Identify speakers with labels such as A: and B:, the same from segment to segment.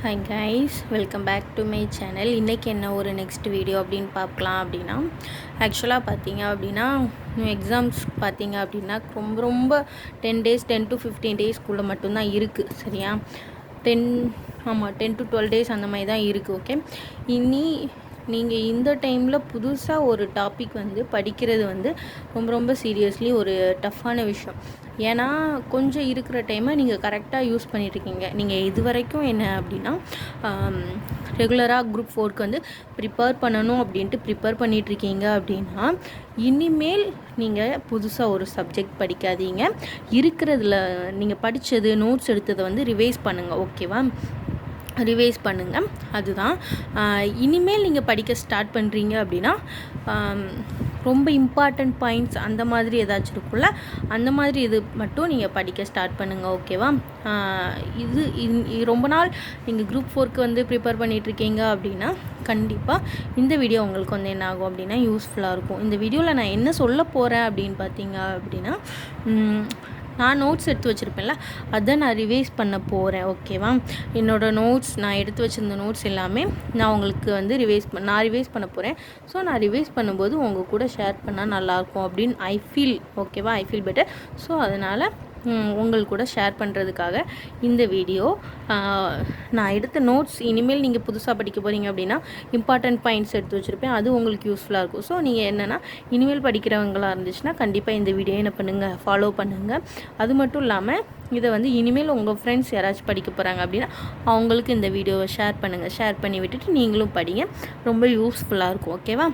A: Hi guys, welcome back to my channel. இன்றைக்கி என்ன ஒரு நெக்ஸ்ட் வீடியோ அப்படின்னு பார்க்கலாம். அப்படின்னா ஆக்சுவலாக பார்த்தீங்க அப்படின்னா எக்ஸாம்ஸ் பார்த்தீங்க அப்படின்னா ரொம்ப ரொம்ப 10 days 10 to 15 daysக்குள்ளே மட்டும்தான் இருக்குது. சரியா? 10 to 12 days அந்த மாதிரி தான் இருக்குது. ஓகே, இனி நீங்கள் இந்த டைமில் புதுசாக ஒரு டாபிக் படிக்கிறது ரொம்ப ரொம்ப சீரியஸ்லி ஒரு டஃப்பான விஷயம். ஏன்னா கொஞ்சம் இருக்கிற டைமை நீங்கள் கரெக்டாக யூஸ் பண்ணிட்டுருக்கீங்க. நீங்கள் இது வரைக்கும் என்ன அப்படின்னா ரெகுலராக குரூப் 4க்கு ப்ரிப்பேர் பண்ணணும் அப்படின்ட்டு ப்ரிப்பேர் பண்ணிகிட்ருக்கீங்க. அப்படின்னா இனிமேல் நீங்கள் புதுசாக ஒரு சப்ஜெக்ட் படிக்காதீங்க. இருக்கிறதுல நீங்கள் படித்தது நோட்ஸ் எடுத்ததை ரிவைஸ் பண்ணுங்கள். ஓகேவா? ரிவைஸ் பண்ணுங்கள். அதுதான் இனிமேல் நீங்கள் படிக்க ஸ்டார்ட் பண்ணுறீங்க அப்படின்னா ரொம்ப இம்பார்ட்டண்ட் பாயிண்ட்ஸ் அந்த மாதிரி ஏதாச்சும் இருக்குல்ல, அந்த மாதிரி இது மட்டும் நீங்கள் படிக்க ஸ்டார்ட் பண்ணுங்கள். ஓகேவா? இது ரொம்ப நாள் நீங்கள் குரூப் 4க்கு ப்ரிப்பேர் பண்ணிகிட்ருக்கீங்க அப்படின்னா கண்டிப்பாக இந்த வீடியோ உங்களுக்கு என்ன ஆகும் அப்படின்னா யூஸ்ஃபுல்லாக இருக்கும். இந்த வீடியோவில் நான் என்ன சொல்ல போகிறேன் அப்படின்னு பார்த்தீங்க அப்படின்னா நான் நோட்ஸ் எடுத்து வச்சுருப்பேன்ல, அதை நான் ரிவைஸ் பண்ண போகிறேன். ஓகேவா? என்னோடய நோட்ஸ், நான் எடுத்து வச்சுருந்த நோட்ஸ் எல்லாமே நான் உங்களுக்கு ரிவைஸ் பண்ண போகிறேன். ஸோ நான் ரிவைஸ் பண்ணும்போது உங்கள் கூட ஷேர் பண்ணால் நல்லாயிருக்கும் அப்படின்னு ஐ ஃபீல். ஓகேவா? I feel better. ஸோ அதனால் உங்கள் கூட ஷேர் பண்ணுறதுக்காக இந்த வீடியோ. நான் எடுத்த நோட்ஸ் இனிமேல் நீங்கள் புதுசாக படிக்க போகிறீங்க அப்படின்னா இம்பார்ட்டண்ட் பாயிண்ட்ஸ் எடுத்து வச்சுருப்பேன். அது உங்களுக்கு யூஸ்ஃபுல்லாக இருக்கும். ஸோ நீங்கள் என்னென்னா இனிமேல் படிக்கிறவங்களாக இருந்துச்சுன்னா கண்டிப்பாக இந்த வீடியோ என்ன பண்ணுங்கள், ஃபாலோ பண்ணுங்கள். அது மட்டும் இல்லாமல் இதை இனிமேல் உங்கள் ஃப்ரெண்ட்ஸ் யாராச்சும் படிக்க போகிறாங்க அப்படின்னா அவங்களுக்கு இந்த வீடியோவை ஷேர் பண்ணுங்கள். ஷேர் பண்ணி விட்டுட்டு நீங்களும் படிங்க. ரொம்ப யூஸ்ஃபுல்லாக இருக்கும். ஓகேவா?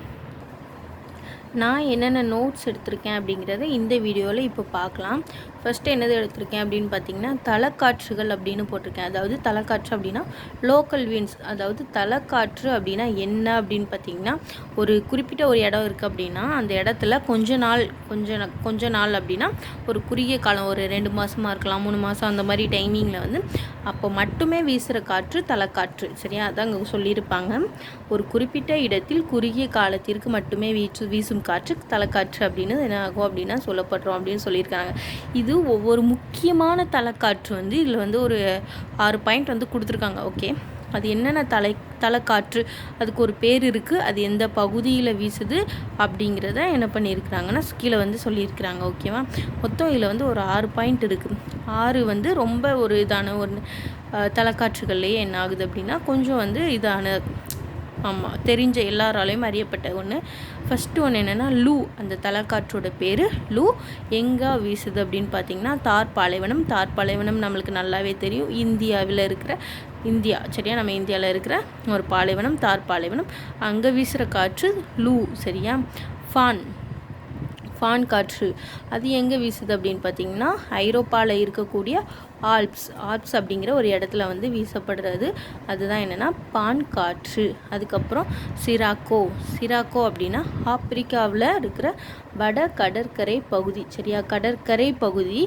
A: நான் என்னென்ன நோட்ஸ் எடுத்திருக்கேன் அப்படிங்கிறத இந்த வீடியோவில் இப்போ பார்க்கலாம். ஃபஸ்ட்டு என்னது எடுத்திருக்கேன் அப்படின்னு பார்த்தீங்கன்னா தலைக்காற்றுகள் அப்படின்னு போட்டிருக்கேன். அதாவது தலைக்காற்று அப்படின்னா லோக்கல் விண்ட்ஸ். அதாவது தலைக்காற்று அப்படின்னா என்ன அப்படின்னு பார்த்தீங்கன்னா ஒரு குறிப்பிட்ட ஒரு இடம் இருக்குது அப்படின்னா அந்த இடத்துல கொஞ்ச நாள் அப்படின்னா ஒரு குறுகிய காலம், ஒரு 2 மாதமாக இருக்கலாம், 3 மாதம், அந்த மாதிரி டைமிங்கில் அப்போ மட்டுமே வீசுகிற காற்று தலைக்காற்று. சரியா? அதான் அங்கே சொல்லியிருப்பாங்க. ஒரு குறிப்பிட்ட இடத்தில் குறுகிய காலத்திற்கு மட்டுமே வீசும் காற்று தலைக்காற்று அப்படின்னு என்ன ஆகும் அப்படின்னா சொல்லப்படுறோம் அப்படின்னு சொல்லியிருக்காங்க. இது ஒவ்வொரு முக்கியமான தலைக்காற்று இதில் ஒரு 6 பாயிண்ட் கொடுத்துருக்காங்க. ஓகே, அது என்னென்ன தலைக்காற்று, அதுக்கு ஒரு பேர் இருக்குது, அது எந்த பகுதியில் வீசுது அப்படிங்கிறத என்ன பண்ணியிருக்கிறாங்கன்னா கீழே சொல்லியிருக்கிறாங்க. ஓகேவா? மொத்தம் இதில் ஒரு 6 பாயிண்ட் இருக்குது. 6 ரொம்ப ஒரு இதான ஒரு தலைக்காற்றுகள்லேயே என்ன ஆகுது அப்படின்னா கொஞ்சம் இதான, ஆமாம், தெரிஞ்ச எல்லாராலையும் அறியப்பட்ட ஒன்று. ஃபஸ்ட்டு ஒன்று என்னென்னா லூ. அந்த தலைக்காற்றோட பேர் லூ. எங்கே வீசுது அப்படின்னு பார்த்தீங்கன்னா தார் பாலைவனம் நம்மளுக்கு நல்லாவே தெரியும். சரியா? நம்ம இந்தியாவில் இருக்கிற ஒரு பாலைவனம், தார் பாலைவனம். அங்கே வீசுகிற காற்று லூ. சரியா? ஃபான் காற்று அது எங்கே வீசுது அப்படின்னு பார்த்தீங்கன்னா ஐரோப்பாவில் இருக்கக்கூடிய ஆல்ப்ஸ் அப்படிங்கிற ஒரு இடத்துல வீசப்படுறது. அதுதான் என்னென்னா பான் காற்று. அதுக்கப்புறம் சிராக்கோ அப்படின்னா ஆப்பிரிக்காவில் இருக்கிற வட கடற்கரை பகுதி. சரியா? கடற்கரை பகுதி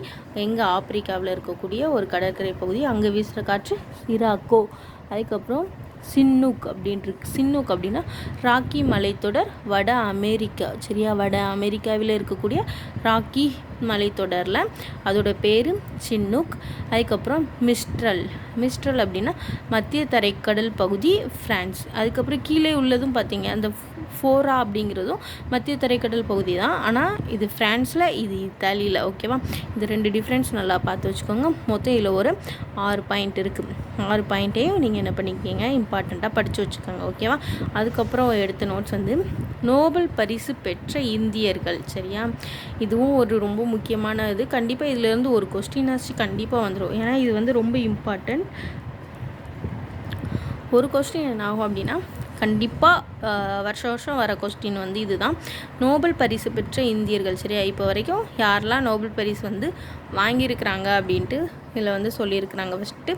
A: எங்கே ஆப்பிரிக்காவில் இருக்கக்கூடிய ஒரு கடற்கரை பகுதி, அங்கே வீசுகிற காற்று சிராக்கோ. அதுக்கப்புறம் சின்னூக் அப்படின்னா ராக்கி மலைத்தொடர், வட அமெரிக்கா. சரியா? வட அமெரிக்காவில் இருக்கக்கூடிய ராக்கி மலைத்தொடரில் அதோட பேர் சின்னூக். அதுக்கப்புறம் மிஸ்ட்ரல் அப்படின்னா மத்திய தரைக்கடல் பகுதி, பிரான்ஸ். அதுக்கப்புறம் கீழே உள்ளதும் பார்த்தீங்க அந்த ஃபோரா அப்படிங்கிறதும் மத்திய தரைக்கடல் பகுதி தான், ஆனால் இது ஃப்ரான்ஸில், இது இத்தாலியில். ஓகேவா? இந்த 2 டிஃப்ரென்ஸ் நல்லா பார்த்து வச்சுக்கோங்க. மொத்தம் இதில் ஒரு 6 பாயிண்ட் இருக்குது. 6 பாயிண்ட்டையும் நீங்கள் என்ன பண்ணிக்கிங்க, இம்பார்ட்டண்ட்டாக படித்து வச்சுக்கோங்க. ஓகேவா? அதுக்கப்புறம் எடுத்த நோட்ஸ் நோபல் பரிசு பெற்ற இந்தியர்கள். சரியா? இதுவும் ஒரு ரொம்ப முக்கியமான இது. கண்டிப்பாக இதிலேருந்து ஒரு கொஸ்டின் ஆச்சு கண்டிப்பாக வந்துடும். ஏன்னா இது ரொம்ப இம்பார்ட்டண்ட். ஒரு கொஸ்டின் என்ன ஆகும் அப்படின்னா கண்டிப்பாக வருஷம் வர கொஸ்டின் இதுதான். நோபல் பரிசு பெற்ற இந்தியர்கள். சரியா? இப்போ வரைக்கும் யாரெல்லாம் நோபல் பரிசு வாங்கியிருக்கிறாங்க அப்படின்ட்டு இதில் சொல்லியிருக்கிறாங்க. ஃபஸ்ட்டு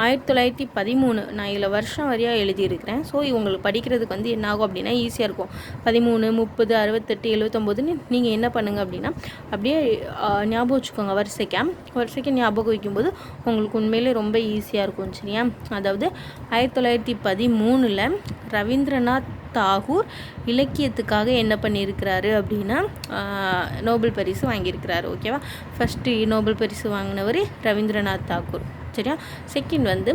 A: 1913. நான் இதில் வருஷம் வரையாக எழுதியிருக்கிறேன். ஸோ இவங்களுக்கு படிக்கிறதுக்கு என்ன ஆகும் அப்படின்னா ஈஸியாக இருக்கும். 13, 30, 68, 79ன்னு நீங்கள் என்ன பண்ணுங்கள் அப்படின்னா அப்படியே ஞாபகம் வச்சுக்கோங்க. வரிசைக்கு ஞாபகம் வைக்கும்போது உங்களுக்கு உண்மையிலே ரொம்ப ஈஸியாக இருக்கும். சரியா? அதாவது 1913 ரவீந்திரநாத் தாகூர் இலக்கியத்துக்காக என்ன பண்ணியிருக்கிறாரு அப்படின்னா நோபல் பரிசு வாங்கியிருக்கிறாரு. ஓகேவா? ஃபஸ்ட்டு நோபல் பரிசு வாங்கினவர் ரவீந்திரநாத் தாகூர். சரியா. செகண்ட் வந்து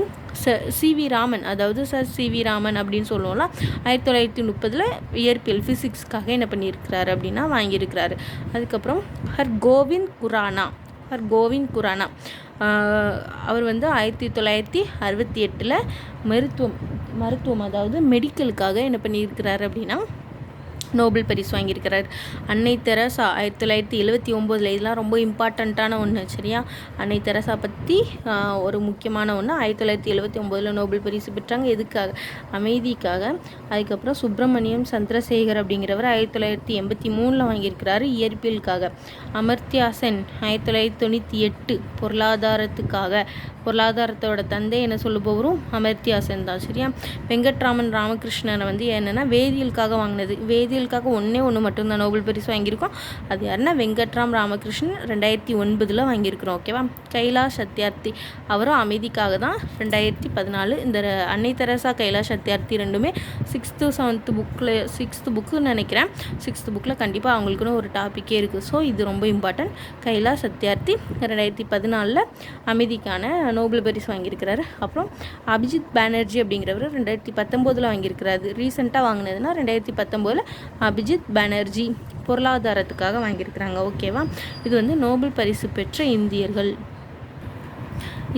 A: சிவி ராமன், அதாவது சார் சிவி ராமன் அப்படின்னு சொல்லுவோம்ல, 1930 இயற்பியல் ஃபிசிக்ஸ்க்காக என்ன பண்ணியிருக்கிறாரு அப்படின்னா வாங்கியிருக்கிறாரு. அதுக்கப்புறம் ஹர்கோவிந்த் குரானா அவர் வந்து 1968 மருத்துவம் அதாவது மெடிக்கலுக்காக என்ன பண்ணியிருக்கிறாரு அப்படின்னா நோபல் பரிசு வாங்கியிருக்கிறார். அன்னை தெரசா 1979, இதெல்லாம் ரொம்ப இம்பார்ட்டண்ட்டான ஒன்று, சரியா. அன்னை தெரசா பற்றி ஒரு முக்கியமான ஒன்று. 1979 நோபல் பரிசு பெற்றாங்க. எதுக்காக? அமைதிக்காக. அதுக்கப்புறம் சுப்பிரமணியம் சந்திரசேகர் அப்படிங்கிறவர் 1983 வாங்கியிருக்கிறாரு இயற்பியலுக்காக. அமர்த்தியா சென் 1998 பொருளாதாரத்தோட தந்தை என்ன சொல்ல போகிறோம், அமர்த்தியா சென் தான், சரியா. வெங்கட்ராமன் ராமகிருஷ்ணனை வந்து என்னென்னா வேதியியலுக்காக வாங்கினது. வேதியியலுக்காக ஒன்று மட்டும்தான் நோபல் பரிசு வாங்கியிருக்கோம். அது யாருன்னா வெங்கட்ராம் ராமகிருஷ்ணன் 2009 வாங்கியிருக்கிறோம், ஓகேவா. கைலாஷ் சத்யார்த்தி அவரும் அமைதிக்காக தான் 2014. இந்த அன்னை தெரசா கைலாஷ் சத்யார்த்தி ரெண்டுமே 6th புக்குன்னு நினைக்கிறேன். 6th புக்கில் கண்டிப்பாக அவங்களுக்குன்னு ஒரு டாப்பிக்கே இருக்குது. ஸோ இது ரொம்ப இம்பார்ட்டன்ட். கைலாஷ் சத்யார்த்தி 2014 அமைதிக்கான நோபல் பரிசு வாங்கியிருக்கிறாரு. அப்புறம் அபிஜித் பானர்ஜி அப்படிங்கிறவர் 2019 வாங்கியிருக்கிறாரு. ரீசெண்டாக வாங்கினதுன்னா 2019 அபிஜித் பானர்ஜி பொருளாதாரத்துக்காக வாங்கியிருக்கிறாங்க, ஓகேவா. இது வந்து நோபல் பரிசு பெற்ற இந்தியர்கள்.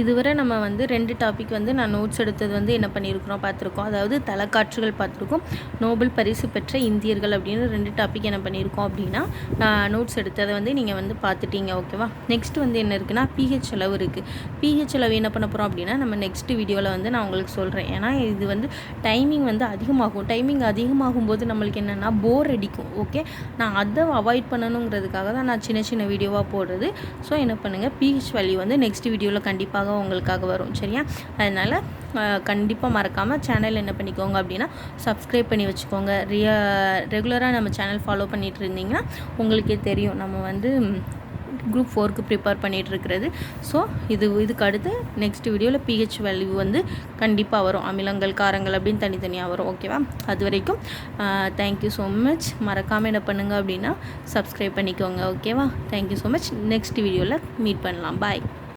A: இதுவரை நம்ம வந்து 2 டாபிக் வந்து நான் நோட்ஸ் எடுத்தது வந்து என்ன பண்ணியிருக்கிறோம் பார்த்துருக்கோம். அதாவது தலைக்காட்சிகள் பார்த்துருக்கோம், நோபல் பரிசு பெற்ற இந்தியர்கள் அப்படின்னு 2 டாபிக் என்ன பண்ணியிருக்கோம் அப்படின்னா நான் நோட்ஸ் எடுத்ததை வந்து நீங்கள் வந்து பார்த்துட்டீங்க, ஓகேவா. நெக்ஸ்ட் வந்து என்ன இருக்குன்னா பிஹெச் அளவு இருக்குது. பிஹெச் அளவு என்ன பண்ண போகிறோம் அப்படின்னா நம்ம நெக்ஸ்ட் வீடியோவில் வந்து நான் உங்களுக்கு சொல்கிறேன். ஏன்னா இது வந்து டைமிங் வந்து அதிகமாகும். டைமிங் அதிகமாகும் போது நம்மளுக்கு என்னென்னா போர் அடிக்கும், ஓகே. நான் அதை அவாய்ட் பண்ணணுங்கிறதுக்காக தான் நான் சின்ன வீடியோவாக போடுறது. ஸோ என்ன பண்ணுங்கள், பிஹெச் வேல்யூ வந்து நெக்ஸ்ட் வீடியோவில் கண்டிப்பாக உங்களுக்காக வரும், சரியா. அதனால் கண்டிப்பாக மறக்காமல் சேனல் என்ன பண்ணிக்கோங்க அப்படின்னா சப்ஸ்கிரைப் பண்ணி வச்சுக்கோங்க. ரெகுலராக நம்ம சேனல் ஃபாலோ பண்ணிகிட்டு இருந்தீங்கன்னா உங்களுக்கே தெரியும் நம்ம வந்து குரூப் 4க்கு ப்ரிப்பேர் பண்ணிகிட்ருக்கிறது. ஸோ இதுக்கு அடுத்து நெக்ஸ்ட் வீடியோவில் பிஹெச் வேல்யூ வந்து கண்டிப்பாக வரும். அமிலங்கள், காரங்கள் அப்படின்னு தனித்தனியாக வரும், ஓகேவா. அது வரைக்கும் தேங்க்யூ ஸோ மச். மறக்காமல் என்ன பண்ணுங்கள் அப்படின்னா சப்ஸ்கிரைப் பண்ணிக்கோங்க, ஓகேவா. Thank you so much. நெக்ஸ்ட் வீடியோவில் மீட் பண்ணலாம். பாய்.